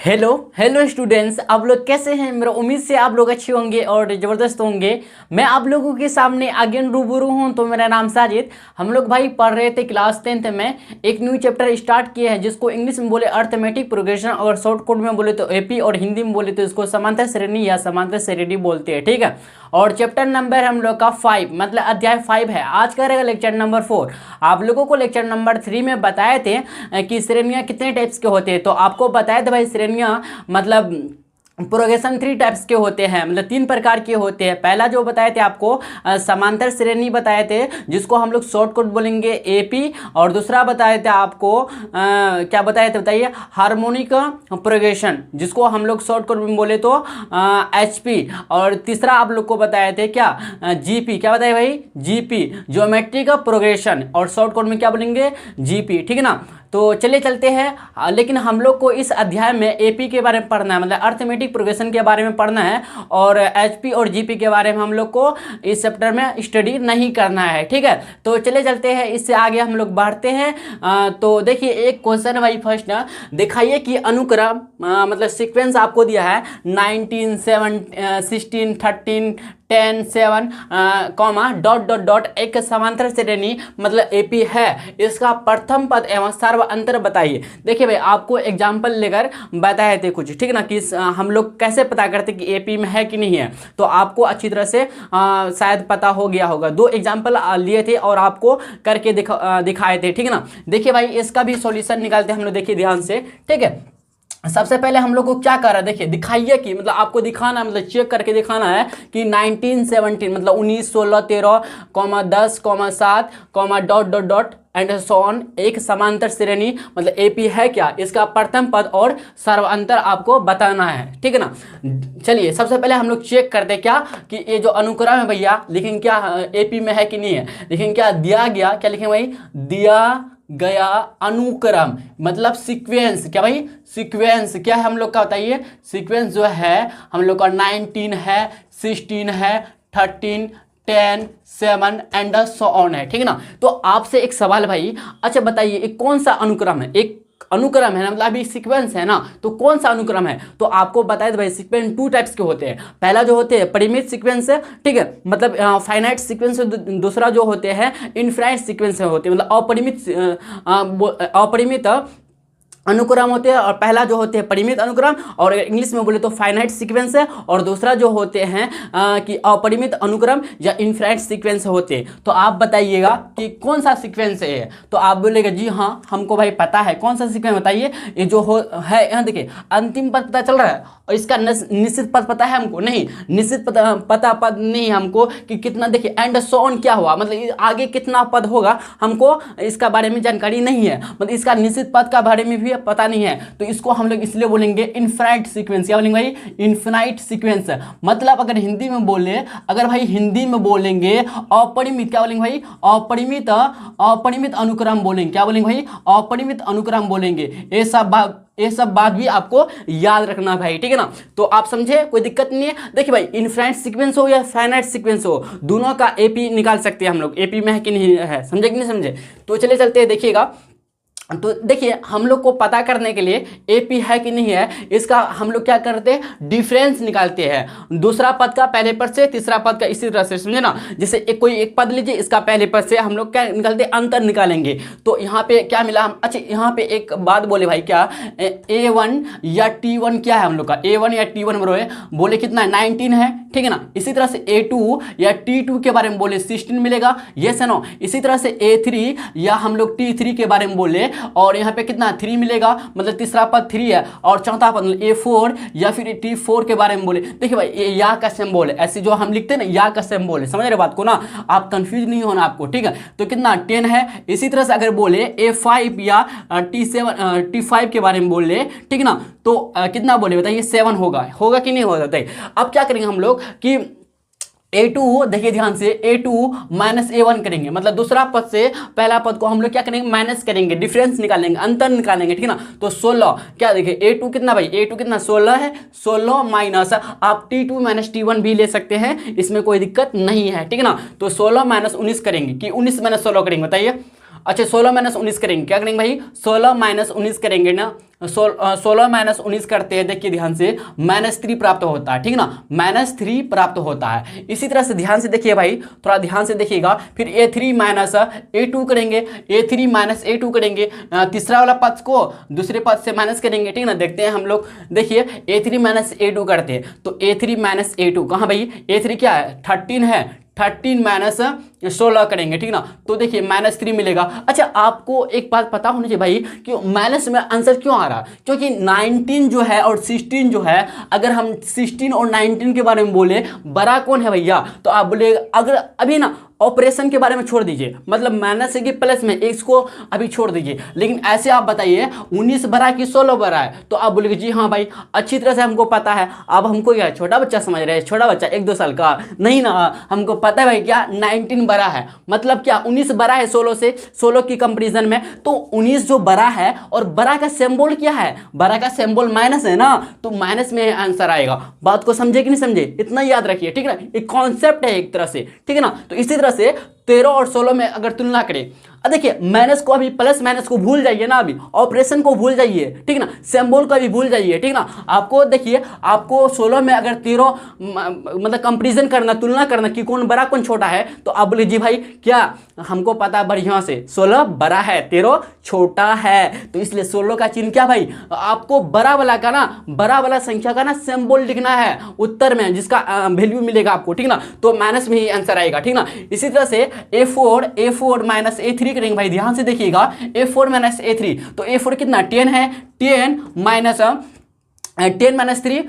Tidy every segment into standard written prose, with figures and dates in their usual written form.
Hello hello students, आप लोग कैसे हैं। मेरा उम्मीद से आप लोग अच्छे होंगे और ज़बरदस्त होंगे। मैं आप लोगों के सामने अगेन रूबरू हूं। तो मेरा नाम साजिद। हम लोग भाई पढ़ रहे थे क्लास 10th में। एक न्यू चैप्टर स्टार्ट किए हैं जिसको इंग्लिश में बोले अर्थमेटिक प्रोग्रेशन और शॉर्ट कोड में बोले तो एपी और हिंदी में बोले तो इसको समांतर श्रेणी या समांतर श्रेणी बोलते हैं, ठीक है। और चैप्टर नंबर हम लोग का 5 मतलब अध्याय 5 है। आज का रहेगा लेक्चर नंबर 4। आप लोगों को लेक्चर नंबर 3 में बताए थे कि श्रेणियाँ कितने टाइप्स के होते हैं। तो आपको बताए थे भाई श्रेणियाँ मतलब प्रोग्रेशन 3 टाइप्स के होते हैं, मतलब 3 प्रकार के होते हैं। पहला जो बताए थे आपको समांतर श्रेणी बताए थे जिसको हम लोग शॉर्टकट बोलेंगे एपी। और दूसरा बताए थे आपको क्या बताए थे बताइए, हार्मोनिक प्रोग्रेशन जिसको हम लोग शॉर्टकट में बोले तो एचपी। और तीसरा आप लोग को बताए थे क्या, जीपी। क्या बताए भाई, जीपी ज्योमेट्रिक प्रोग्रेशन, और शॉर्टकट में क्या बोलेंगे, जीपी, ठीक है ना। तो चलिए चलते हैं। लेकिन हम लोग को इस अध्याय में एपी के बारे में पढ़ना है, मतलब अर्थमेटिक प्रोग्रेशन के बारे में पढ़ना है। और एचपी और जीपी के बारे में हम लोग को इस चैप्टर में स्टडी नहीं करना है, ठीक है। तो चले चलते हैं, इससे आगे हम लोग बढ़ते हैं। तो देखिए एक क्वेश्चन है भाई फर्स्ट, दिखाइए कि अनुक्रम मतलब सीक्वेंस आपको दिया है 19 7 16 13 10 7 डॉट डॉट डॉट एक समांतर श्रेणी मतलब एपी है। इसका प्रथम पद एवं सर्व अंतर बताइए। देखिए भाई आपको एग्जाम्पल लेकर बताए थे कुछ, ठीक है ना, कि हम लोग कैसे पता करते कि एपी में है कि नहीं है। तो आपको अच्छी तरह से शायद पता हो गया होगा। 2 एग्जाम्पल लिए थे और आपको करके दिखाए थे, ठीक है ना। देखिए भाई इसका भी सॉल्यूशन निकालते हैं हम लोग, देखिए ध्यान से, ठीक है। सबसे पहले हम लोग को क्या कर रहा है, देखिए दिखाइए कि मतलब आपको दिखाना मतलब चेक करके दिखाना है कि 19 17 मतलब 19 16 13 10 7 dot dot dot and so on एक समांतर श्रेणी मतलब एपी है क्या, इसका प्रथम पद और सर्वांतर आपको बताना है, ठीक है ना। चलिए सबसे पहले हम लोग चेक करते क्या कि ये जो अनुक्रम है भैया लिखेंगे क्या एपी में है कि नहीं है। लिखेंगे क्या, दिया गया, क्या लिखेंगे भाई, दिया गया अनुक्रम मतलब सीक्वेंस। क्या भाई, सीक्वेंस क्या है हम लोग का बताइए। सीक्वेंस जो है हम लोग का 19 है, 16 है, 13 10 7 एंड सो ऑन है, ठीक है ना। तो आपसे एक सवाल भाई, अच्छा बताइए एक कौन सा अनुक्रम है। एक अनुक्रम है ना, मतलब अभी सीक्वेंस है ना, तो कौन सा अनुक्रम है। तो आपको बताए भाई सीक्वेंस 2 टाइप्स के होते हैं। पहला जो होते हैं परिमित सीक्वेंस है, ठीक है, मतलब फाइनाइट सीक्वेंस। दूसरा जो होते हैं इनफाइनाइट सीक्वेंस होते हैं, मतलब अपरिमित अनुक्रम होते हैं। और पहला जो होते हैं परिमित अनुक्रम, और इंग्लिश में बोले तो फाइनाइट सीक्वेंस है। और दूसरा जो होते हैं कि अपरिमित अनुक्रम या इनफाइनाइट सीक्वेंस होते हैं। तो आप बताइएगा कि कौन सा सीक्वेंस है। तो आप बोलेगा जी हाँ हमको भाई पता है कौन सा सीक्वेंस बताइए। ये जो है यहाँ देखिए अंतिम पद पता चल रहा है, और इसका निश्चित पद पता है हमको नहीं, निश्चित पद नहीं हमको कि कितना। देखिए एंड सो ऑन क्या हुआ, मतलब आगे कितना पद होगा हमको इसका बारे में जानकारी नहीं है, मतलब इसका निश्चित पद का बारे में भी पता नहीं है। तो इसको हम लोग इसलिए बोलेंगे इनफाइनाइट सीक्वेंस। क्या बोलेंगे भाई, इनफाइनाइट सीक्वेंस। मतलब अगर हिंदी में बोले, अगर भाई हिंदी में बोलेंगे अपरिमित, क्या बोलेंगे भाई, अपरिमित अनुक्रम बोलेंगे। क्या बोलेंगे भाई, अपरिमित अनुक्रम बोलेंगे। ये सब बात भी आपको याद रखना भाई, ठीक है ना। तो आप समझे, कोई दिक्कत नहीं है। देखिए भाई इनफाइनाइट सीक्वेंस हो या फाइनाइट सीक्वेंस हो, दोनों का एपी निकाल सकते हैं हम लोग, एपी में है कि नहीं है, समझे कि नहीं समझे। तो चले चलते हैं, देखिएगा। तो देखिए हम लोग को पता करने के लिए एपी है कि नहीं है, इसका हम लोग क्या करते हैं, डिफरेंस निकालते हैं। दूसरा पद का पहले पद से, तीसरा पद का इसी तरह से, समझे ना। जैसे कोई एक पद लीजिए, इसका पहले पद से हम लोग क्या निकालते हैं, अंतर निकालेंगे। तो यहाँ पे क्या मिला हम, अच्छा यहाँ पे एक बात बोले भाई, क्या A1 या T1 क्या है हम लोग का, A1 या T1 बोले कितना 19 है, ठीक है ना। इसी तरह से A2 या T2 के बारे में बोले 16 मिलेगा, ये से नो। इसी तरह से A3 या हम लोग T3 के बारे में बोले और यहाँ पे कितना 3 मिलेगा, मतलब तीसरा पद 3 है। और चौथा पद मतलब A4 या फिर T4 के बारे में बोले। देखिए भाई ये या का सिंबल है, ऐसे जो हम लिखते हैं ना या का सिंबल है, समझ रहे बात को ना, आप कंफ्यूज नहीं होना आपको, ठीक है। तो कितना 10 है। इसी तरह से अगर बोले A5 या T5 के बारे में बोले, ठीक है ना, तो कितना बोले बताइए, 7 होगा कि नहीं होगा बताइए। अब क्या करेंगे हम लोग कि A2 देखिए ध्यान से, A2 माइनस A1 करेंगे, मतलब दूसरा पद से पहला पद को हम लोग क्या करेंगे, माइनस करेंगे, डिफरेंस निकालेंगे, अंतर निकालेंगे, ठीक है ना। तो 16 क्या देखिए A2 कितना भाई, A2 कितना 16 है, 16 माइनस आप T2 माइनस T1 भी ले सकते हैं, इसमें कोई दिक्कत नहीं है, ठीक है ना। तो 16 माइनस 19 करेंगे कि 19 माइनस 16 करेंगे बताइए। अच्छा 16 माइनस 19 करेंगे, क्या करेंगे भाई, 16 माइनस 19 करेंगे ना, 16 माइनस 19 करते हैं, देखिए ध्यान से, -3 प्राप्त होता है, ठीक ना, -3 प्राप्त होता है। इसी तरह से ध्यान से देखिए भाई, थोड़ा ध्यान से देखिएगा, फिर A3 माइनस A2 करेंगे, A3 माइनस A2 करेंगे, तीसरा वाला पद को दूसरे पद से माइनस करेंगे, ठीक ना। देखते हैं हम लोग, देखिए A3 माइनस A2 करते हैं, तो A3 माइनस A2 कहाँ भाई, A3 क्या है 13 है, 13 माइनस 16 करेंगे, ठीक ना, तो देखिए -3 मिलेगा। अच्छा, आपको एक बात पता होनी चाहिए भाई कि माइनस में आंसर क्यों आ रहा है, क्योंकि 19 जो है और 16 जो है, अगर हम 16 और 19 के बारे में बोले, बड़ा कौन है भैया, तो आप बोले, अगर अभी ना ऑपरेशन के बारे में छोड़ दीजिए, मतलब माइनस है कि प्लस में, एक्स को अभी छोड़ दीजिए, लेकिन ऐसे आप बताइए 19 बड़ा कि 16 बड़ा है, तो आप बोलेंगे जी हाँ भाई अच्छी तरह से हमको पता है। अब हमको क्या छोटा बच्चा समझ रहे हैं, छोटा बच्चा 1-2 साल का नहीं ना, हमको पता है भाई क्या 19 बड़ा है, मतलब क्या 19 बड़ा है 16 से, 16 की कंपेरिजन में, तो 19 जो बड़ा है, और बड़ा का सिंबल क्या है, बड़ा का सिंबल माइनस है ना, तो माइनस में आंसर आएगा। बात को समझे कि नहीं समझे, इतना याद रखिए, ठीक है ना, एक कॉन्सेप्ट है एक तरह से, ठीक है ना। तो इसी तरह से 13 और 16 में अगर तुलना करें, देखिए माइनस को अभी, प्लस माइनस को भूल जाइए ना, अभी ऑपरेशन को भूल जाइए, ठीक ना, सिंबल को भी भूल जाइए, ठीक ना। आपको देखिए, आपको 16 में अगर 13 मतलब कंपैरिजन करना, तुलना करना कि कौन बड़ा कौन छोटा है, तो आप बोले जी भाई क्या हमको पता बढ़िया से 16 बड़ा है, 13 छोटा है, तो इसलिए 16 का चिन्ह क्या भाई, आपको बड़ा वाला का ना, बड़ा वाला संख्या का ना सिंबल लिखना है उत्तर में, जिसका वैल्यू मिलेगा आपको, ठीक ना, तो माइनस में ही आंसर आएगा, ठीक ना। इसी तरह से A4 माइनस A3 करेंगे भाई, ध्यान से देखिएगा, A4 माइनस A3, तो A4 कितना 10 है, 10 माइनस 3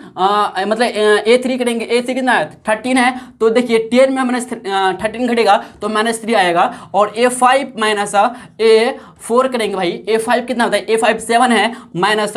मतलब A3 करेंगे, A3 कितना है 13 है, तो देखिए 10 में माइनस 13 घटेगा तो -3 आएगा, और A5 माइनस A4 करेंगे भाई, A5 कितना होता है, A5 7 है, माइनस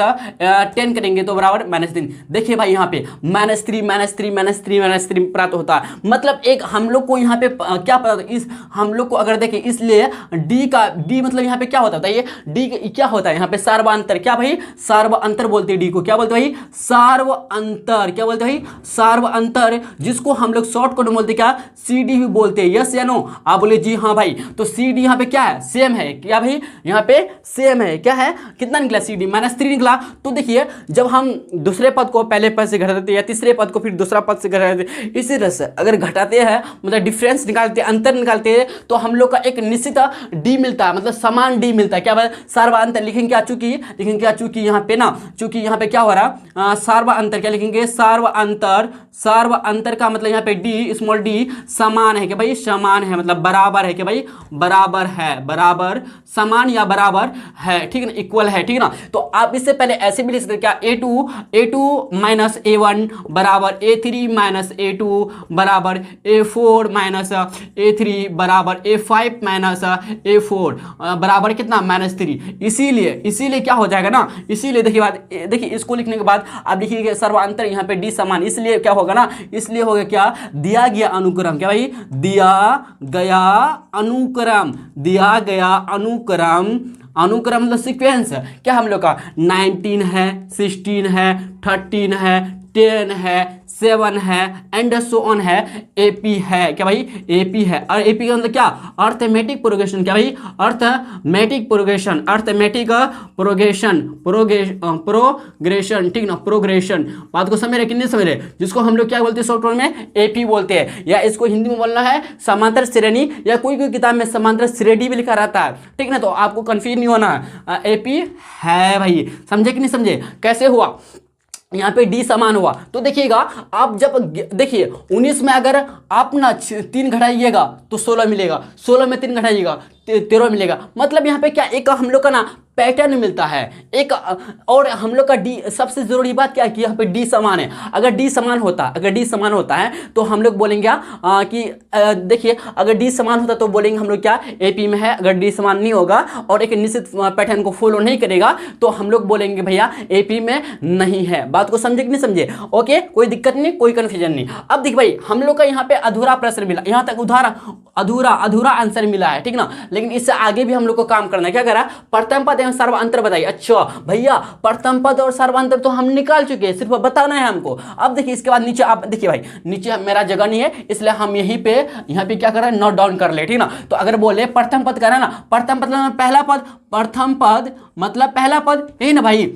10 करेंगे तो बराबर -3। देखिए भाई यहाँ पे -3 प्राप्त होता है, मतलब एक हम लोग को यहाँ पे क्या पता, इस हम लोग को अगर देखें, इसलिए D मतलब यहाँ पे क्या होता है, ये D क्या होता है यहाँ पे, सार्वअंतर, क्या भाई सार्वअंतर बोलते हैं D को, क्या बोलते हैं भाई सार्वअंतर, क्या बोलते हैं भाई सार्वअंतर, जिसको हम लोग शॉर्टकट में बोलते हैं क्या, CD भी बोलते हैं, यस या नो, आप बोले जी हाँ भाई। तो CD यहाँ पे क्या है, सेम है, क्या भाई यहाँ पे सेम है, क्या है, कितना निकला CD -3 निकला। तो देखिए जब हम दूसरे पद को पहले पद से घटाते हैं, या तीसरे पद को फिर दूसरा पद से घटाते हैं, इसी तरह से अगर घटाते हैं, मतलब डिफरेंस निकालते हैं, अंतर निकालते हैं, तो हम लोग का एक निश्चित D मिलता है, मतलब समान D मिलता है, क्या बात, सार्वअंतर लिखेंगे क्या, चूंकि यहाँ पे ना, चूंकि यहाँ पे क्या हो रहा, सार्वअंतर क्या लिखेंगे, सार्वअंतर का मतलब यहाँ पे D स्मॉल d समान है, कि भाई समान है, मतलब बराबर है, कि भाई बराबर है, बराबर समान या बराबर है, ठीक है ना, इक्वल है, ठीक है ना। तो आप इससे पहले ऐसे भी लिख सकते क्या, A2 माइनस A1 बराबर A3 माइनस A2 बराबर A4 माइनस A3 बराबर A5 माइनस A4 बराबर कितना -3। इसीलिए क्या हो जाएगा ना, इसीलिए देखिए इसको लिखने के बाद आप लिखिए सर्वांतर, यहाँ पे D समान, इसलिए क्या होगा ना, इसलिए होगा क्या, दिया गया अनुक्रम, क्या भाई दिया गया अनुक्रम मतलब सीक्वेंस, क्या हम लोग का 19 है, 16 है, 13 है, 10 है, 7 है, एंड सो ऑन है, AP है, क्या भाई AP है, और AP का मतलब क्या, अर्थमेटिक प्रोग्रेशन, क्या भाई अर्थमेटिक प्रोग्रेशन, प्रोग्रेशन, ठीक ना, प्रोग्रेशन। बात को समझ रहे कि नहीं समझ रहे, जिसको हम लोग क्या बोलते हैं सॉफ्टवेयर में AP बोलते हैं, या इसको हिंदी में बोलना है समांतर श्रेणी, या कोई किताब में समांतर श्रेणी भी लिखा रहता है, ठीक ना, तो आपको कंफ्यूज नहीं होना है, AP है भाई, समझे कि नहीं समझे, कैसे हुआ, यहाँ पे D समान हुआ। तो देखिएगा आप जब देखिए 19 में अगर आप ना 3 घटाइएगा तो 16 मिलेगा, 16 में 3 घटाइएगा 13 मिलेगा, मतलब यहाँ पे क्या एक हम लोग का ना पैटर्न मिलता है एक, और हम लोग का D सबसे जरूरी बात क्या है कि यहाँ पे D समान है। अगर D समान होता है तो हम लोग बोलेंगे कि देखिए अगर D समान होता तो बोलेंगे हम लोग क्या AP में है, अगर D समान नहीं होगा और एक निश्चित पैटर्न को फॉलो नहीं करेगा तो हम लोग बोलेंगे भैया AP में नहीं है। बात को समझे कि नहीं समझे, ओके, कोई दिक्कत नहीं, कोई कन्फ्यूजन नहीं। अब देखिए भाई हम लोग का यहाँ पे अधूरा प्रश्न मिला, यहाँ तक अधूरा आंसर मिला है, ठीक ना, लेकिन इससे आगे भी हम लोग को काम करना है। क्या करा, प्रथम पद एवं सर्वांतर बताइए। अच्छा भैया प्रथम पद और सर्वांतर तो हम निकाल चुके हैं, सिर्फ बताना है हमको। अब देखिए इसके बाद नीचे आप देखिए भाई, नीचे मेरा जगह नहीं है इसलिए हम यहाँ पे क्या कर रहे हैं, नोट डाउन कर ले, ठीक ना। तो अगर बोले प्रथम पद करा ना, प्रथम पद मतलब पहला पद, प्रथम पद मतलब पहला पद, यही ना भाई,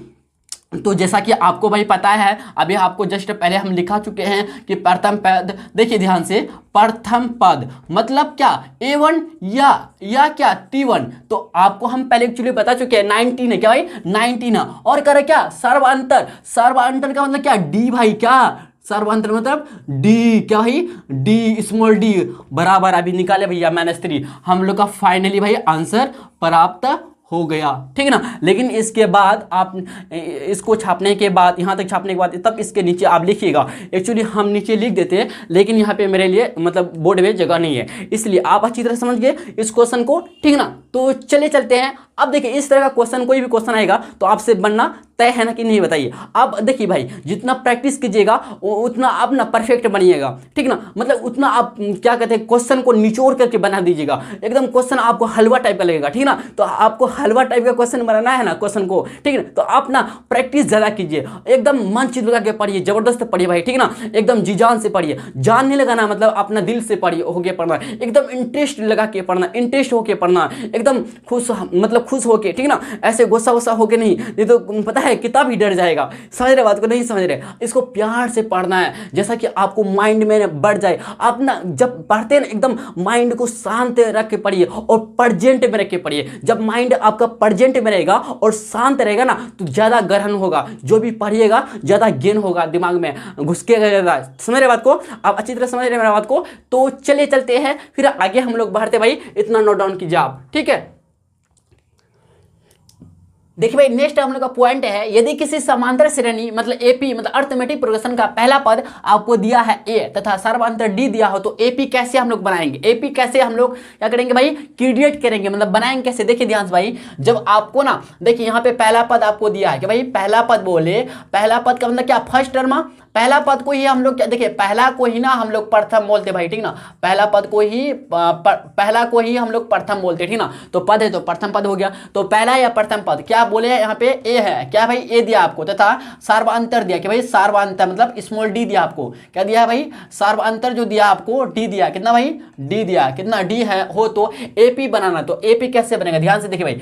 तो जैसा कि आपको भाई पता है, अभी आपको जस्ट पहले हम लिखा चुके हैं कि प्रथम पद, देखिए ध्यान से, प्रथम पद मतलब क्या, A1 या क्या T1। तो आपको हम पहले एक्चुअली बता चुके हैं 19 है क्या भाई, 19 है। और करे क्या, सर्वांतर, सर्वांतर का मतलब क्या, D भाई, क्या सर्वांतर मतलब डी, क्या भाई, डी स्मॉल डी बराबर, अभी निकाले भैया -3, हम लोग का फाइनली भाई आंसर प्राप्त हो गया, ठीक है ना। लेकिन इसके बाद आप इसको छापने के बाद, यहाँ तक छापने के बाद, तब इसके नीचे आप लिखिएगा। एक्चुअली हम नीचे लिख देते हैं, लेकिन यहाँ पे मेरे लिए मतलब बोर्ड में जगह नहीं है, इसलिए आप अच्छी तरह समझ गए इस क्वेश्चन को, ठीक ना। तो चले चलते हैं। अब देखिए इस तरह का क्वेश्चन, कोई भी क्वेश्चन आएगा तो आपसे बनना तय है ना कि नहीं, बताइए। अब देखिए भाई, जितना प्रैक्टिस कीजिएगा उतना आप ना परफेक्ट बनिएगा, ठीक ना। मतलब उतना आप क्या कहते हैं, क्वेश्चन को निचोड़ करके बना दीजिएगा, एकदम क्वेश्चन आपको हलवा टाइप का लगेगा, ठीक ना। तो आपको हलवा टाइप का क्वेश्चन बनाना है ना, क्वेश्चन को, ठीक है। तो आप ना प्रैक्टिस ज़्यादा कीजिए, एकदम मन चित लगा के पढ़िए, जबरदस्त पढ़िए भाई, ठीक ना। एकदम जी जान से पढ़िए, जान नहीं लगाना, मतलब अपना दिल से पढ़िए, होके पढ़ना, एकदम इंटरेस्ट लगा के पढ़ना, इंटरेस्ट होके पढ़ना, एकदम खुश, मतलब खुश होके, ठीक ना। ऐसे गुस्सा वुस्सा होके नहीं तो पता है किताब ही डर जाएगा। समझ रहे बात को, नहीं समझ रहे, इसको प्यार से पढ़ना है, जैसा कि आपको माइंड में बढ़ जाए। आप ना जब पढ़ते हैं ना, एकदम माइंड को शांत रख के पढ़िए और प्रेजेंट में रख के पढ़िए। जब माइंड आपका प्रेजेंट में रहेगा और शांत रहेगा ना, तो ज़्यादा ग्रहण होगा, जो भी पढ़िएगा ज़्यादा गेन होगा, दिमाग में घुसकेगा ज़्यादा। समझ रहे बात को, आप अच्छी तरह समझ रहे मेरा बात को। तो चले चलते हैं, फिर आगे हम लोग बढ़ते भाई, इतना नोट डाउन कीजिए आप, ठीक है। देखिए भाई, नेक्स्ट हम लोग का पॉइंट है, यदि किसी समांतर श्रेणी मतलब एपी मतलब अर्थमेटिक प्रोग्रेशन का पहला पद आपको दिया है ए तथा सर्वांतर डी दिया हो, तो एपी कैसे हम लोग बनाएंगे, एपी कैसे हम लोग क्या करेंगे भाई, क्रिएट करेंगे, मतलब बनाएंगे कैसे। देखिए ध्यान से भाई, जब आपको ना, देखिए यहाँ पे पहला पद आपको दिया है कि भाई पहला पद बोले, पहला पद का मतलब क्या, फर्स्ट टर्म, पहला पद को ही हम लोग क्या, देखिए पहला को ही ना हम लोग प्रथम बोलते भाई, ठीक ना। पहला पद को ही पहला को ही हम लोग प्रथम बोलते, ठीक ना। तो पद है तो प्रथम पद हो गया। तो पहला या प्रथम पद क्या बोले, यहाँ पे ए है, क्या भाई, ए दिया आपको, तथा सार्वांतर दिया कि भाई सार्वांतर मतलब स्मॉल डी दिया आपको, क्या दिया भाई, सार्वांतर जो दिया आपको डी दिया, कितना भाई, डी दिया, कितना डी है हो, तो एपी बनाना। तो एपी कैसे बनेगा, ध्यान से देखिए भाई,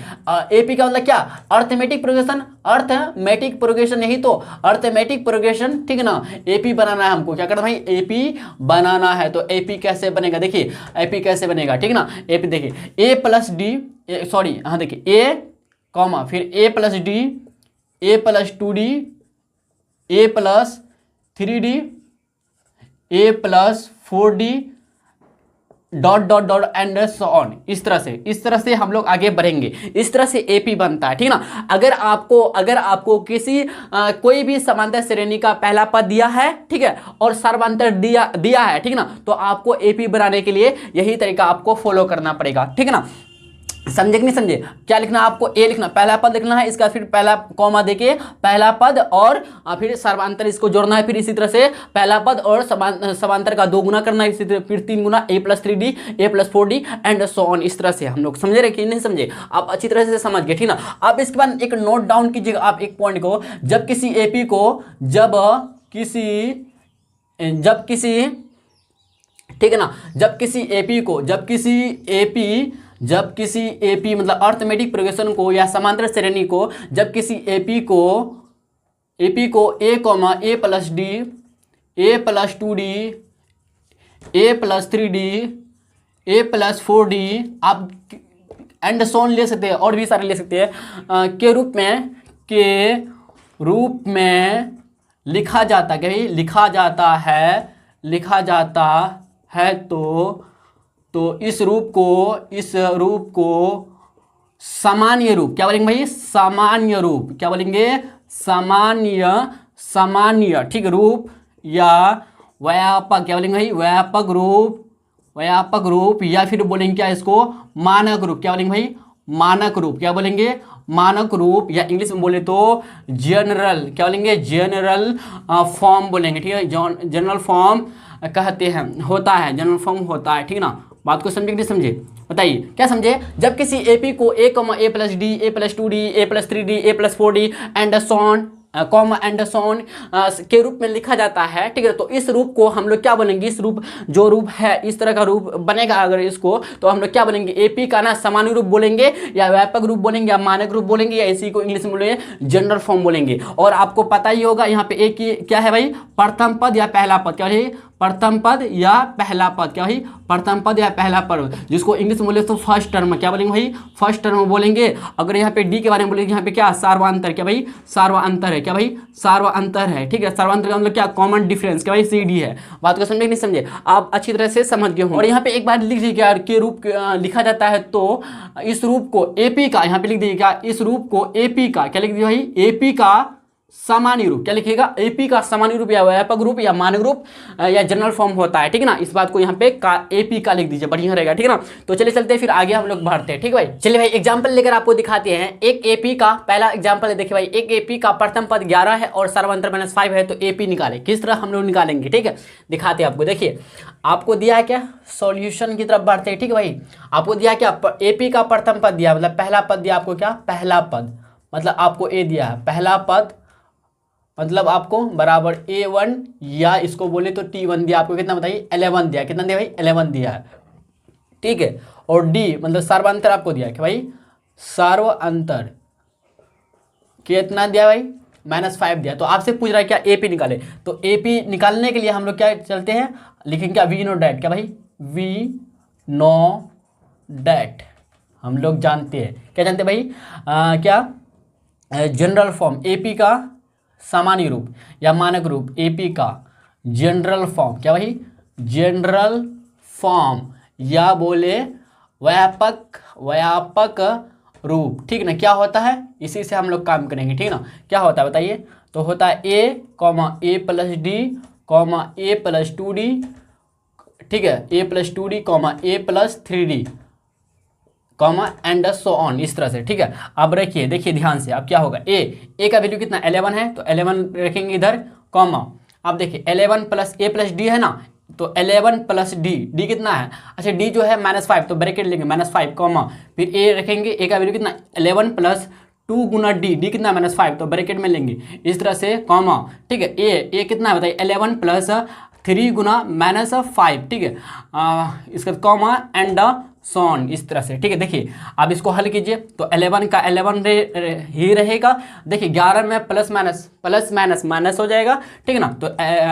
एपी का मतलब क्या, अर्थमेटिक प्रोग्रेशन, अर्थमेटिक प्रोग्रेशन, यही तो अर्थमेटिक प्रोग्रेशन, ठीक है ना। एपी बनाना है हमको, क्या करना भाई, एपी बनाना है। तो एपी कैसे बनेगा, देखिए एपी कैसे बनेगा, ठीक ना। एपी देखिए, ए प्लस डी, सॉरी हाँ देखिए, ए कॉमा फिर A plus D, A plus 2D, A plus 3D, A plus 4D, dot dot dot and so on. इस तरह से हम लोग आगे बढ़ेंगे, इस तरह से एपी बनता है, ठीक ना। अगर आपको किसी कोई भी समांतर श्रेणी का पहला पद दिया है, ठीक है, और सर्वांतर दिया है, ठीक ना, तो आपको एपी बनाने के लिए यही तरीका आपको फॉलो करना पड़ेगा, ठीक है ना। समझे कि नहीं समझे, क्या लिखना आपको, ए लिखना, पहला पद लिखना है, इसका फिर पहला कॉमा देके पहला पद और फिर सर्वांतर इसको जोड़ना है, फिर इसी तरह से पहला पद और समांतर का 2 गुना करना है, इसी तरह फिर 3 गुना, A plus 3D, A plus 4D and so on. इस तरह से हम लोग समझे रहे कि नहीं समझे, आप अच्छी तरह से समझ गए, ठीक ना। आप इसके बाद एक नोट डाउन कीजिएगा आप एक पॉइंट को, जब किसी एपी को जब ठीक है ना, जब किसी एपी मतलब अर्थमेटिक प्रोग्रेशन को या समांतर श्रेणी को, जब किसी एपी को A comma A plus D, A plus 2D, A plus 3D, A plus 4D, आप एंड सोन ले सकते हैं और भी सारे ले सकते हैं, के रूप में लिखा जाता है, कहीं लिखा जाता है तो इस रूप को सामान्य रूप, क्या बोलेंगे भाई, सामान्य रूप, क्या बोलेंगे, सामान्य ठीक रूप, या व्यापक, क्या बोलेंगे भाई, व्यापक रूप, या फिर बोलेंगे क्या इसको, मानक रूप, क्या बोलेंगे भाई, मानक रूप, क्या बोलेंगे, मानक रूप, या इंग्लिश में बोले तो जनरल, क्या बोलेंगे, जनरल फॉर्म बोलेंगे, ठीक है, जनरल फॉर्म कहते हैं, होता है, जनरल फॉर्म होता है, ठीक ना। बात को समझे कि नहीं समझे, बताइए क्या समझे। जब किसी एपी को A comma A plus D, A plus 2D, A plus 3D, A plus 4D and so on, comma and so on के रूप में लिखा जाता है, ठीक है। तो इस रूप को हम लोग क्या बोलेंगे, इस रूप जो रूप है इस तरह का रूप बनेगा अगर इसको, तो हम लोग क्या बोलेंगे, एपी का ना सामान्य रूप बोलेंगे या व्यापक रूप बोलेंगे या मानक रूप बोलेंगे या इसी को इंग्लिश में बोलेंगे जनरल फॉर्म बोलेंगे। और आपको पता ही होगा यहाँ पे एक क्या है भाई, प्रथम पद या पहला पद, क्या है प्रथम पद या पहला पद, क्या भाई प्रथम पद या पहला पद, जिसको इंग्लिश में बोले तो फर्स्ट टर्म, क्या बोलेंगे भाई फर्स्ट टर्म बोलेंगे। अगर यहाँ पे डी के बारे में बोलेंगे, यहाँ पे क्या सार्वंतर, क्या भाई सार्वंतर है, क्या भाई सार्वंतर है, ठीक है। सार्वंतर का मतलब क्या, कॉमन डिफरेंस, क्या भाई सी डी है। बात को समझे नहीं समझे, आप अच्छी तरह से समझ गए हो। और यहाँ पे एक बार लिख दीजिएगा के रूप लिखा जाता है, तो इस रूप को एपी का, यहाँ पे लिख दीजिएगा इस रूप को एपी का, क्या लिख दीजिए भाई एपी का सामान्य रूप, क्या लिखिएगा एपी का सामान्य रूप या व्यापक रूप या मानक रूप या जनरल फॉर्म होता है, ठीक है ना। इस बात को यहाँ पे का एपी का लिख दीजिए, बढ़िया रहेगा, ठीक है ना। तो चलिए चलते हैं फिर आगे हम लोग बढ़ते हैं, ठीक है भाई। चलिए भाई एग्जांपल लेकर आपको दिखाते हैं। एक एपी का पहला एग्जांपल है, देखिए भाई एक एपी का प्रथम पद 11 है और सर्वांतर -5 है, तो एपी निकाले, किस तरह हम लोग निकालेंगे, ठीक है। दिखाते हैं आपको, देखिए आपको दिया है क्या, सॉल्यूशन की तरफ बढ़ते हैं, ठीक है भाई। आपको दिया क्या, एपी का प्रथम पद दिया, मतलब पहला पद दिया आपको, क्या पहला पद, मतलब आपको ए दिया है पहला पद, मतलब आपको बराबर A1 या इसको बोले तो T1 दिया, आपको कितना बताइए 11 दिया, कितना दिया भाई 11 दिया है, ठीक है। और D मतलब सर्वांतर आपको दिया कि भाई सर्वांतर कितना दिया भाई -5 दिया। तो आपसे पूछ रहा है क्या AP निकाले, तो AP निकालने के लिए हम लोग क्या चलते हैं, लिखेंगे क्या वी नो डैट, क्या भाई वी नो डैट, हम लोग जानते हैं, क्या जानते हैं भाई क्या जनरल फॉर्म AP का सामान्य रूप या मानक रूप, एपी का जनरल फॉर्म, क्या भाई जनरल फॉर्म या बोले व्यापक रूप, ठीक ना। क्या होता है, इसी से हम लोग काम करेंगे, ठीक ना। क्या होता है बताइए, तो होता है A + D A + 2D, ठीक है A + 2D A + 3D and so on, इस तरह से, ठीक है। अब रखिए, देखिए ध्यान से, अब क्या होगा ए का वैल्यू कितना 11 है, तो 11 रखेंगे इधर, कॉमा। अब देखिए 11 + A + D है ना, तो 11 + D कितना है, अच्छा D जो है -5, तो ब्रैकेट लेंगे -5 कॉमा, फिर A रखेंगे, A का वैल्यू कितना 11 + 2 गुना D कितना -5, तो ब्रैकेट में लेंगे इस तरह से कॉमा, ठीक है। A कितना है बताइए 11 + 3 गुना -5, ठीक है, इसका कॉमा एंड सॉन, इस तरह से, ठीक है। देखिए अब इसको हल कीजिए, तो 11 का 11 ही रहेगा, देखिए 11 में प्लस माइनस हो जाएगा, ठीक है ना। तो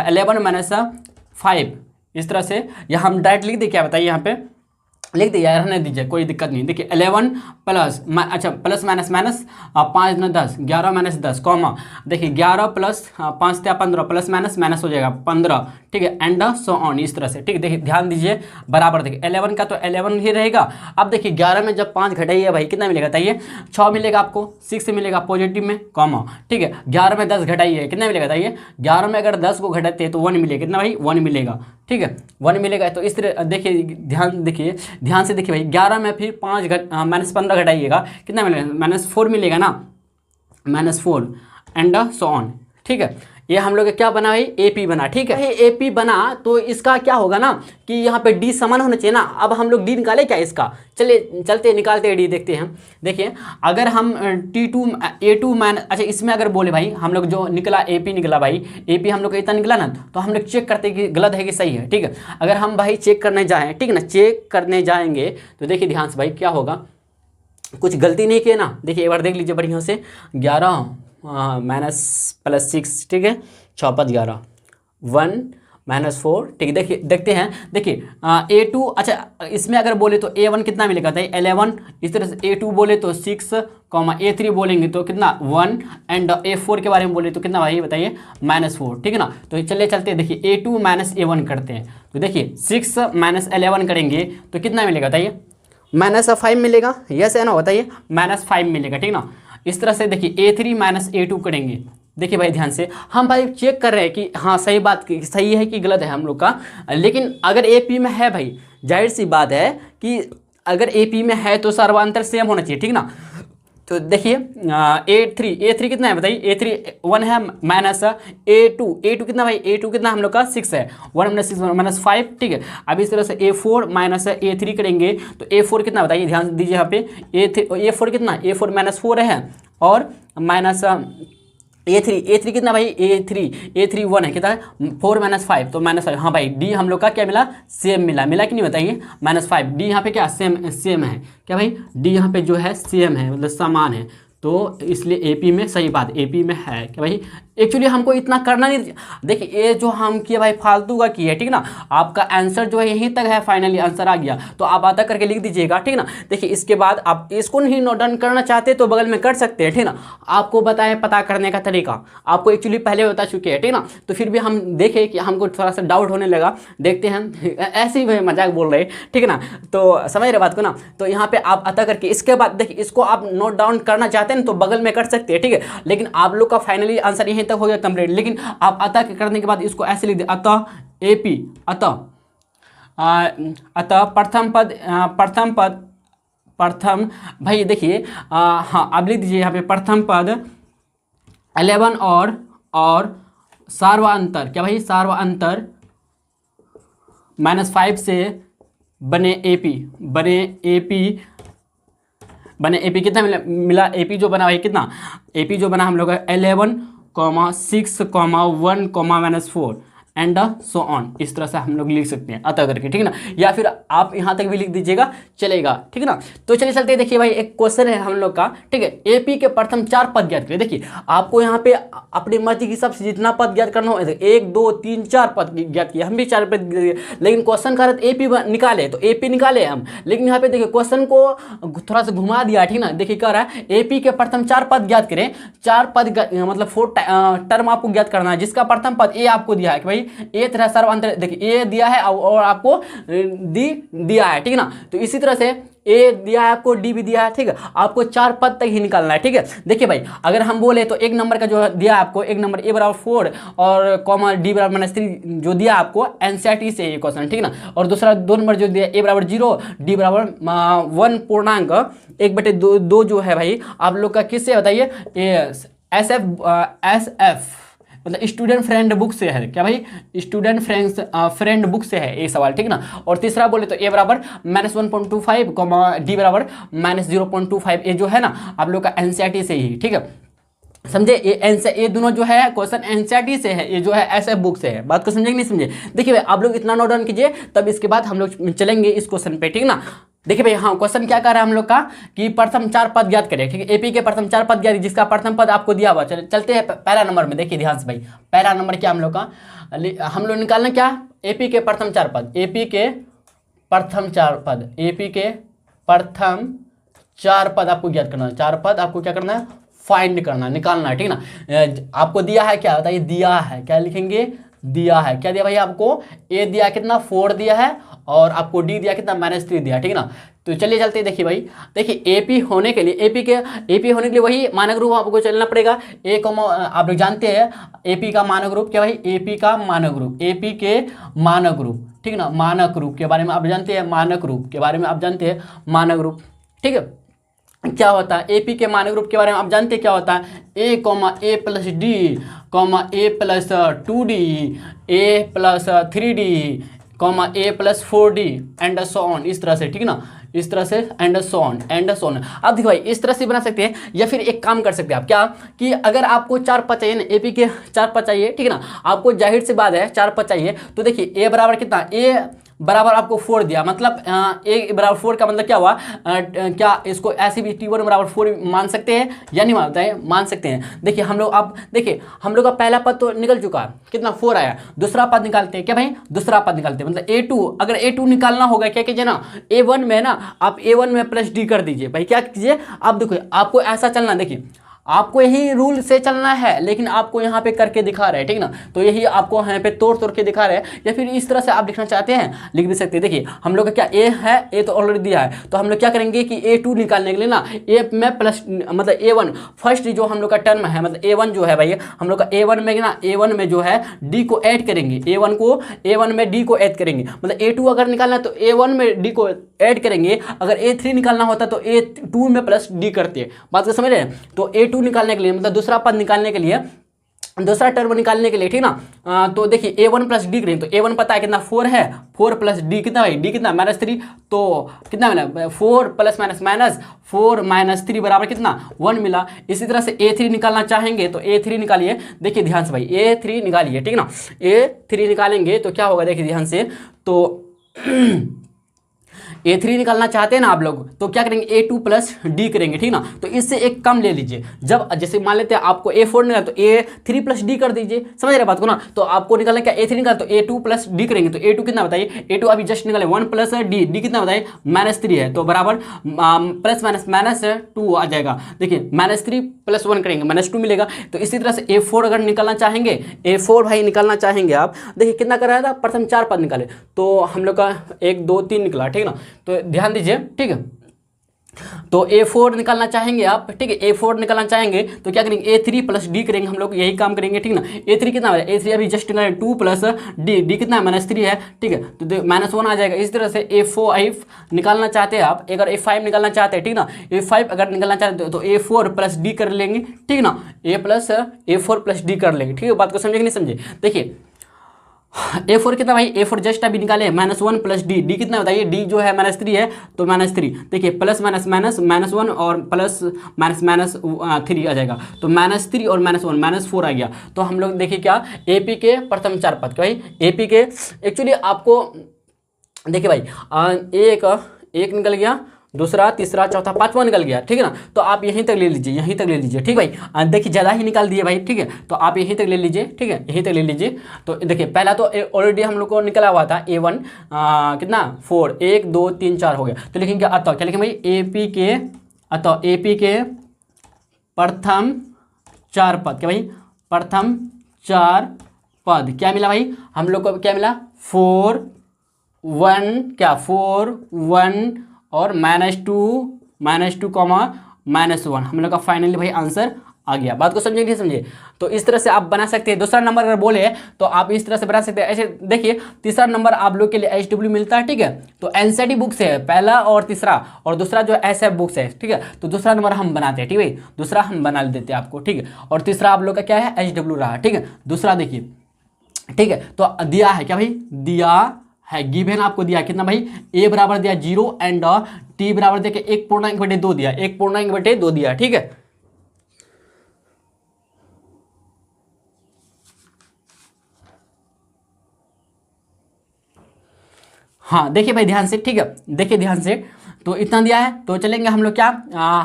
11 - 5 इस तरह से, या हम डायरेक्ट लिख दें, क्या बताइए यहाँ पे लिख दीजिए, रहने दीजिए, कोई दिक्कत नहीं। देखिए 11 प्लस प्लस माइनस 5 × 10 11 - 10 कॉमा, देखिए 11 + 5 = 15 प्लस माइनस हो जाएगा 15, ठीक है एंड सो ऑन, इस तरह से, ठीक है। देखिए ध्यान दीजिए बराबर, देखिए 11 का तो 11 ही रहेगा। अब देखिए 11 में जब 5 घटाइए भाई कितना मिलेगा बताइए 6 मिलेगा, आपको 6 मिलेगा पॉजिटिव में कॉमा, ठीक है। 11 में 10 घटाइए कितना मिलेगा बताइए, 11 में अगर 10 को घटाते हैं तो 1 मिलेगा, कितना भाई 1 मिलेगा, ठीक है 1 मिलेगा। तो इस तरह देखिए ध्यान से देखिए भाई 11 में फिर -15 घटाइएगा कितना मिलेगा -4 मिलेगा ना, -4 एंड सो ऑन, ठीक है। ये हम लोग क्या बना भाई एपी बना, ठीक है। एपी बना तो इसका क्या होगा ना कि यहाँ पे डी समान होना चाहिए ना। अब हम लोग डी निकाले क्या इसका, चलिए चलते निकालते डी देखते हैं। देखिए अगर हम A2 अच्छा इसमें अगर बोले भाई हम लोग जो निकला एपी निकला भाई, एपी हम लोग का इतना निकला ना, तो हम लोग चेक करते कि गलत है कि सही है, ठीक है। अगर हम भाई चेक करने जाएँ, ठीक है ना, चेक करने जाएंगे तो देखिए ध्यान से भाई क्या होगा, कुछ गलती नहीं किए ना। देखिए एक बार देख लीजिए बढ़िया से, 11 - 6, ठीक है 6 × 5 = 11 1 - 4, ठीक है। देखिए देखते हैं, देखिए A2 अच्छा इसमें अगर बोले तो A1 कितना मिलेगा बताइए 11, इस तरह से A2 बोले तो 6, A3 बोलेंगे तो कितना 1 एंड A4 के बारे में बोले तो कितना भाई बताइए -4, ठीक है ना। तो चलिए चलते हैं, देखिए A2 - A1 करते हैं, तो देखिए 6 - 11 करेंगे तो कितना मिलेगा बताइए -5 मिलेगा, यस है ना, बताइए -5 मिलेगा, ठीक ना। इस तरह से देखिए A3 - A2 करेंगे, देखिए भाई ध्यान से, हम भाई चेक कर रहे हैं कि हाँ सही बात सही है कि गलत है हम लोग का। लेकिन अगर एपी में है भाई, जाहिर सी बात है कि अगर एपी में है तो सर्वांतर सेम होना चाहिए, ठीक ना। तो देखिए A3 कितना है बताइए, A3 1 है माइनस A2 कितना भाई, A2 कितना हम लोग का 6 है, 1 - 6 -5, ठीक है। अब इस तरह से A4 - A3 करेंगे तो A4 कितना बताइए, ध्यान दीजिए यहाँ पे A4 कितना A4 -4 है और ए थ्री कितना भाई, ए थ्री 1 है, कितना है 4 - 5 तो -5। हाँ भाई डी हम लोग का क्या मिला, सेम मिला कि नहीं बताइए, -5। डी यहाँ पे क्या सेम है, क्या भाई डी यहाँ पे जो है सेम है, मतलब समान है, तो इसलिए एपी में, सही बात एपी में है क्या भाई। एक्चुअली हमको इतना करना नहीं, देखिए ये जो हम किए भाई फालतू का किए, ठीक ना। आपका आंसर जो है यहीं तक है, फाइनली आंसर आ गया, तो आप आधा करके लिख दीजिएगा, ठीक ना। देखिए इसके बाद आप इसको नहीं नोट डाउन करना चाहते तो बगल में कर सकते हैं, ठीक ना। आपको बताए पता करने का तरीका, आपको एक्चुअली पहले बता चुके हैं, ठीक ना। तो फिर भी हम देखें कि हमको थोड़ा सा डाउट होने लगा, देखते हैं ऐसे ही मजाक बोल रहे, ठीक ना। तो समझ रहे बात को ना। तो यहाँ पे आप अतः करके, इसके बाद देखिए इसको आप नोट डाउन करना चाहते हैं तो बगल में कर सकते हैं, ठीक है। लेकिन आप लोग का फाइनली आंसर यहीं तक हो गया कंप्लीट। लेकिन आप अतः करने के बाद इसको ऐसे लिख दे, अतः एपी, अतः प्रथम भाई देखिए, हाँ आप लिख दीजिए यहाँ पे प्रथम पद 11 और सार्वअंतर, क्या भाई सार्वअंतर -5 से बने एपी कितना मिला एपी जो बना भाई, कितना एपी जो बना हम लोग का 11, 6, 1, -4 एंड सो ऑन। इस तरह से हम लोग लिख सकते हैं अतः करके, ठीक है ना। या फिर आप यहाँ तक भी लिख दीजिएगा चलेगा, ठीक है ना। तो चलिए चलते हैं, देखिए भाई एक क्वेश्चन है हम लोग का, ठीक है। एपी के प्रथम 4 पद ज्ञात करें। देखिए आपको यहाँ पे अपनी मर्जी के हिसाब से जितना पद ज्ञात करना हो, 1, 2, 3, 4 पद ज्ञात किए, हम भी 4 पद, लेकिन क्वेश्चन का एपी निकाले तो एपी निकाले हम। लेकिन यहाँ पे देखिए क्वेश्चन को थोड़ा सा घुमा दिया, ठीक ना। देखिए कह रहा है एपी के प्रथम 4 पद ज्ञात करें। 4 पद मतलब 4 टर्म आपको ज्ञात करना है, जिसका प्रथम पद ए आपको दिया है कि भाई ए तरह सर्वांतर, देखिए ए दिया है और आपको डी दिया है, ठीक है ना। तो इसी तरह से ए दिया है आपको, डी भी दिया है, ठीक है। आपको 4 पद तक ही निकालना है, ठीक है। देखिए भाई अगर हम बोले तो एक नंबर का जो दिया आपको, एक नंबर ए बराबर 4 और कॉमा डी बराबर -3 जो दिया आपको एनसीईआरटी से ये क्वेश्चन, ठीक है ना। और दूसरा 2 नंबर जो दिया ए बराबर 0, डी बराबर 1.2 जो है भाई आप लोग का किससे बताइए, SF मतलब स्टूडेंट फ्रेंड बुक से है, क्या भाई स्टूडेंट फ्रेंड बुक से है ये सवाल, ठीक ना। और तीसरा बोले तो ए बराबर -1.25, डी बराबर -0.25, ये जो है ना आप लोग का एनसीईआरटी से ही, ठीक है समझे। ये दोनों जो है क्वेश्चन एनसीईआरटी से है, ये जो है SF बुक से है। बात को समझे कि नहीं समझे। देखिए भाई आप लोग इतना नोट डाउन कीजिए, तब इसके बाद हम लोग चलेंगे इस क्वेश्चन पे, ठीक ना। देखिए भाई हाँ क्वेश्चन क्या कर रहा है हम लोग का कि प्रथम 4 पद ज्ञात करें, ठीक है। एपी के प्रथम 4 पद ज्ञात, जिसका प्रथम पद आपको दिया हुआ। चलते हैं पहला नंबर में, देखिए ध्यान से भाई। पहला नंबर क्या हम लोग का, हम लोग निकालना क्या, एपी के प्रथम 4 पद, एपी के प्रथम 4 पद, एपी के प्रथम 4 पद आपको ज्ञात करना है। 4 पद आपको क्या करना है, फाइंड करना, निकालना है, ठीक ना। आपको दिया है क्या बताइए, दिया है, क्या लिखेंगे, दिया है, क्या दिया भाई आपको, ए दिया कितना 4 दिया है और आपको डी दिया कितना -3 दिया, ठीक है ना। तो चलिए चलते देखिए भाई, देखिए एपी होने के लिए, एपी होने के लिए वही मानक रूप आपको चलना पड़ेगा। आप लोग जानते हैं एपी का मानक रूप क्या भाई, एपी का मानक रूप, एपी के मानक रूप, ठीक ना। मानक रूप के बारे में आप जानते हैं, मानक रूप के बारे में आप जानते हैं, मानक रूप, ठीक है क्या होता है। एपी के मानक रूप के बारे में आप जानते हैं क्या होता है, ए + D, A + 2d, A + 3d, A + 4d and so on, इस तरह से, ठीक ना। इस तरह से एंड सो ऑन अब देखो भाई इस तरह से बना सकते हैं, या फिर एक काम कर सकते हैं आप क्या, कि अगर आपको 4 पद चाहिए ना, एपी के 4 पद चाहिए, ठीक है ना। आपको जाहिर सी बात है 4 पद चाहिए, तो देखिए ए बराबर कितना, ए बराबर आपको 4 दिया, मतलब ए बराबर 4 का मतलब क्या हुआ, क्या इसको ऐसे भी T1 बराबर 4 मान सकते हैं या नहीं मानते हैं, मान सकते हैं। देखिए हम लोग अब देखिए हम लोग का पहला पद तो निकल चुका, कितना 4 आया। दूसरा पद निकालते हैं क्या भाई, दूसरा पद निकालते हैं, मतलब A2, अगर A2 निकालना होगा क्या कीजिए ना, A1 में ना आप A1 में +D कर दीजिए भाई, क्या कीजिए आप देखो, आपको ऐसा चलना, देखिए आपको यही रूल से चलना है, लेकिन आपको यहाँ पे करके दिखा रहे हैं, ठीक ना। तो यही आपको यहाँ पे तोड़ के दिखा रहे हैं, या फिर इस तरह से आप लिखना चाहते हैं लिख भी सकते हैं। देखिए हम लोग का क्या ए है, ए तो ऑलरेडी दिया है, तो हम लोग क्या करेंगे कि A2 निकालने के लिए ना ए में प्लस मतलब A1 फर्स्ट जो हम लोग का टर्म है, मतलब A1 जो है भाई हम लोग का A1 में ना, A1 में जो है D को ऐड करेंगे, A1 में D को ऐड करेंगे, मतलब A2 अगर निकालना है तो A1 में D को ऐड करेंगे, अगर A3 निकालना होता तो A2 में +D करते हैं। बात को समझ रहे हैं। तो A2 निकालने के लिए मतलब दूसरा पद निकालने के लिए दूसरा टर्म निकालने के लिए, ठीक ना। तो देखिए a1 प्लस डी करेंगे तो a1 पता है कितना 4 है, 4 प्लस डी कितना भाई, डी कितना -3, तो कितना मिला 4 प्लस माइनस 4 -3 बराबर कितना 1 मिला। इसी तरह से a3 निकालना चाहेंगे तो a3 निकालिए, देखिए ध्यान से भाई a3 निकालिए, ठीक ना। a3 निकालेंगे तो क्या होगा, देखिए ध्यान से, तो a3 निकालना चाहते हैं ना आप लोग, तो क्या करेंगे a2 प्लस डी करेंगे, ठीक ना। तो इससे एक कम ले लीजिए, जब जैसे मान लेते हैं आपको a4 निकाला तो a3 प्लस डी कर दीजिए, समझ रहे बात को ना। तो आपको निकालना क्या, a3 निकाला तो a2 प्लस डी करेंगे तो a2 कितना बताइए, a2 अभी जस्ट निकाले 1 प्लस डी, डी कितना बताइए -3 है, तो बराबर प्लस माइनस 2 आ जाएगा। देखिए -3 प्लस 1 करेंगे -2 मिलेगा। तो इसी तरह से a4 अगर निकालना चाहेंगे, a4 भाई निकालना चाहेंगे आप, देखिए कितना कर रहा था, प्रथम 4 पद निकाले तो हम लोग का 1 2 3 निकला, ठीक ना। तो ध्यान दीजिए, ठीक है। तो a4 निकालना चाहेंगे आप, ठीक है, a4 निकालना चाहेंगे तो क्या करेंगे, a3 प्लस डी करेंगे, हम लोग यही काम करेंगे, ठीक ना। a3 कितना है, a3 अभी जस्ट निकाले 2 प्लस डी, डी कितना है -3 है, ठीक है, तो -1 आ जाएगा। इस तरह से a4 निकालना चाहते हैं आप, अगर a5 निकालना चाहते हैं, ठीक ना, a5 अगर निकालना चाहते हैं तो a4 प्लस डी कर लेंगे, ठीक ना, a4 प्लस डी कर लेंगे, ठीक है। बात को समझे कि नहीं समझे, देखिए a4 कितना भाई, a4 जस्ट अभी निकाले -1 प्लस डी, डी कितना बताइए, डी जो है -3 है तो -3, देखिए प्लस -1 और प्लस -3 आ जाएगा, तो -3 और -1 -4 आ गया। तो हम लोग देखिए क्या, एपी के प्रथम 4 पद, भाई एपी के एक्चुअली आपको देखिए भाई एक निकल गया, दूसरा तीसरा चौथा पांचवा निकल गया, ठीक है ना। तो आप यहीं तक ले लीजिए, यहीं तक ले लीजिए, ठीक भाई। देखिए ज़्यादा ही निकाल दिए भाई, ठीक है, तो आप यहीं तक ले लीजिए, ठीक है, यहीं तक ले लीजिए। तो देखिए पहला तो ऑलरेडी हम लोग को निकला हुआ था a1 कितना 4, 1 2 3 4 हो गया। तो लिखेंगे अतः, क्या लिखेंगे भाई, एपी के प्रथम 4 पद, क्या भाई, प्रथम 4 पद क्या मिला भाई, हम लोग को क्या मिला 4 1 और -2 कॉमा -1, हम लोग का फाइनली भाई आंसर आ गया। बात को समझे नहीं समझे, तो इस तरह से आप बना सकते हैं। दूसरा नंबर अगर बोले तो आप इस तरह से बना सकते हैं, ऐसे देखिए तीसरा नंबर आप लोग के लिए HW मिलता है, ठीक है। तो एनसीईआरटी बुक से है पहला और तीसरा, और दूसरा जो SF बुक से है, ठीक है। तो दूसरा नंबर हम बनाते हैं, ठीक है, दूसरा हम बना देते हैं आपको, ठीक है। और तीसरा आप लोग का क्या है, HW रहा, ठीक है। दूसरा देखिए, ठीक है, तो दिया है क्या भाई, दिया है, गिवन आपको दिया कितना भाई, a बराबर दिया 0 एंड t बराबर दिया 1.2 दिया, 1.2 दिया, ठीक है। हाँ देखिए भाई ध्यान से, ठीक है, देखिए ध्यान से, तो इतना दिया है। तो चलेंगे हम लोग क्या,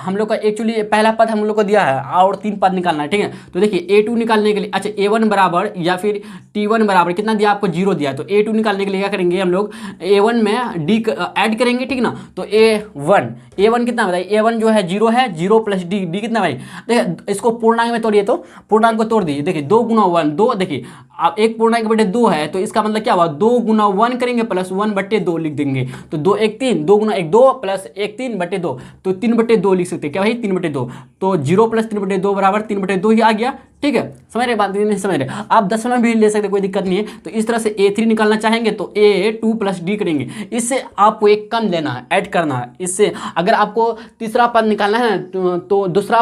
हम लोग का एक्चुअली पहला पद हम लोग को दिया है और 3 पद निकालना है, ठीक है। तो देखिए a2 निकालने के लिए, अच्छा a1 बराबर या फिर t1 बराबर कितना दिया आपको 0 दिया, तो a2 निकालने के लिए क्या करेंगे हम लोग, a1 में d ऐड करेंगे, ठीक ना। तो a1 कितना बताइए, a1 जो है 0 है, 0 प्लस डी, डी कितना भाई, देखिए इसको पूर्णांक में तोड़िए, तो पूर्णांक को तोड़ दीजिए, देखिए 2 गुना 1 2, देखिए आप 1.2 है तो इसका मतलब क्या हुआ, 2 गुना 1 करेंगे प्लस 1/2 लिख देंगे, तो 2 1 3, 2 गुना 1 2 प्लस 1 3/2, तो 3/2 लिख सकते हैं, क्या भाई 3/2, तो 0 प्लस 3/2 बराबर 3/2 ही आ गया, ठीक है। समझ रहे बात, नहीं समझ रहे आप दशमलव भी ले सकते, कोई दिक्कत नहीं है। तो इस तरह से a3 निकालना चाहेंगे तो a2 प्लस डी करेंगे, इससे आपको एक कम लेना है, ऐड करना है। इससे अगर आपको तीसरा पद निकालना है तो दूसरा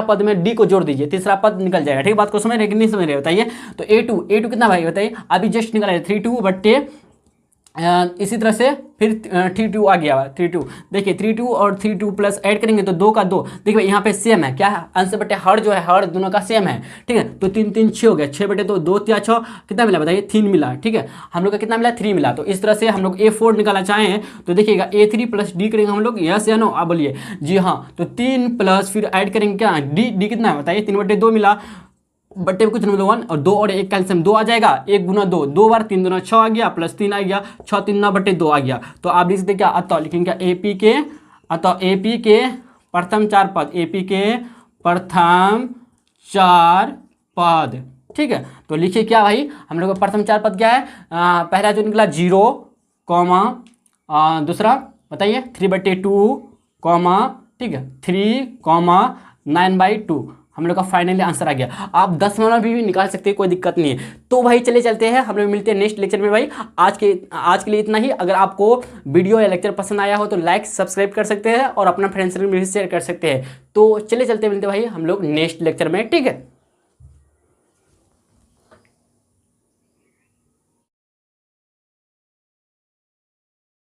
पद में d को जोड़ दीजिए, तीसरा पद निकल जाएगा, ठीक है। बात को समझ रहे कि नहीं समझ रहे बताइए। तो a2 कितना भाई बताइए, अभी जस्ट निकाला है 3/2 इसी तरह से फिर 3/2 आ गया, 3/2 देखिए 3/2 और 3/2 प्लस ऐड करेंगे तो 2 का 2, देखिए यहाँ पे सेम है, क्या है अंश बटे हर जो है, हर दोनों का सेम है, ठीक है। तो 3 3 6 हो गया, 6/2 2 3 6 कितना मिला बताइए 3 मिला, ठीक है। हम लोग का कितना मिला 3 मिला। तो इस तरह से हम लोग a4 निकालना चाहें तो देखिएगा a3 प्लस डी करेंगे हम लोग, यस या नो आप बोलिए जी हाँ। तो 3 प्लस फिर ऐड करेंगे क्या, डी कितना है बताइए 3/2 मिला, बट्टे में कुछ नहीं 1 और 2 और 1 कैल्शियम 2 आ जाएगा, 1 गुना 2, 2 बार 3 दूना 6 आ गया, प्लस 3 आ गया, 6 3 9/2 आ गया। तो आप लिख सकते क्या, अतः लिखेंगे एपी के प्रथम 4 पद, एपी के प्रथम 4 पद, ठीक है। तो लिखिए क्या भाई, हम लोग का प्रथम 4 पद क्या है, पहला जो निकला 0 कॉमा, दूसरा बताइए 3/2 कॉमा, ठीक है 3 9/2, हम लोग का फाइनली आंसर आ गया। आप दशमलव भी निकाल सकते हैं, कोई दिक्कत नहीं है। तो भाई चले चलते हैं, हम लोग मिलते हैं नेक्स्ट लेक्चर में भाई। आज के लिए इतना ही। अगर आपको वीडियो या लेक्चर पसंद आया हो तो लाइक सब्सक्राइब कर सकते हैं और अपना फ्रेंड्स में भी शेयर कर सकते हैं। तो चले चलते मिलते हैं भाई हम लोग नेक्स्ट लेक्चर में, ठीक है।